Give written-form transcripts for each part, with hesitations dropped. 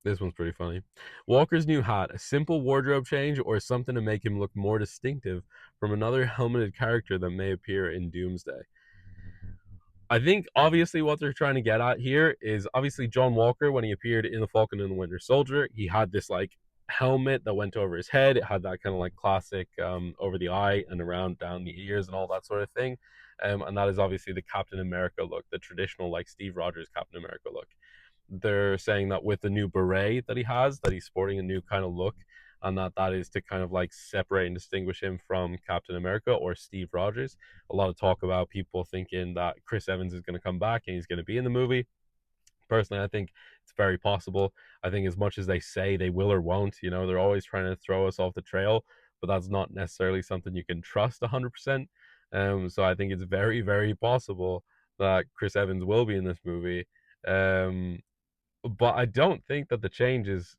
This one's pretty funny. Walker's new hat, a simple wardrobe change or something to make him look more distinctive from another helmeted character that may appear in Doomsday? I think obviously what they're trying to get at here is obviously John Walker, when he appeared in The Falcon and the Winter Soldier, he had this like helmet that went over his head. It had that kind of like classic over the eye and around down the ears and all that sort of thing. And that is obviously the Captain America look, the traditional like Steve Rogers Captain America look. They're saying that with the new beret that he has, that he's sporting a new kind of look, and that is to kind of like separate and distinguish him from Captain America or Steve Rogers. A lot of talk about people thinking that Chris Evans is going to come back and he's going to be in the movie. Personally, I think it's very possible. I think as much as they say they will or won't, they're always trying to throw us off the trail, but that's not necessarily something you can trust 100%. So I think it's very, very possible that Chris Evans will be in this movie. Um, but I don't think that the change is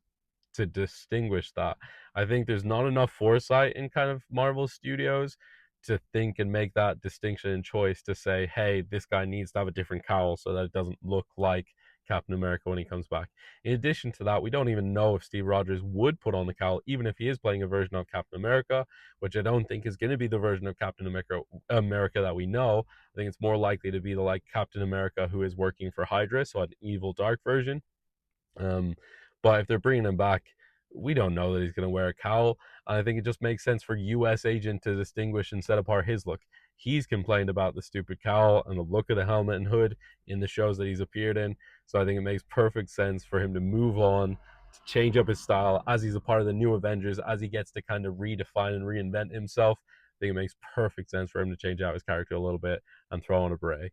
to distinguish that. I think there's not enough foresight in kind of Marvel Studios to think and make that distinction and choice to say, hey, this guy needs to have a different cowl so that it doesn't look like Captain America when he comes back. In addition to that, we don't even know if Steve Rogers would put on the cowl, even if he is playing a version of Captain America, which I don't think is going to be the version of Captain America that we know. I think it's more likely to be the like Captain America who is working for Hydra, so an evil dark version. um, but if they're bringing him back, we don't know that he's going to wear a cowl. And I think it just makes sense for U.S. Agent to distinguish and set apart his look. He's complained about the stupid cowl and the look of the helmet and hood in the shows that he's appeared in. So I think it makes perfect sense for him to move on, to change up his style as he's a part of the new Avengers, as he gets to kind of redefine and reinvent himself. I think it makes perfect sense for him to change out his character a little bit and throw on a beret.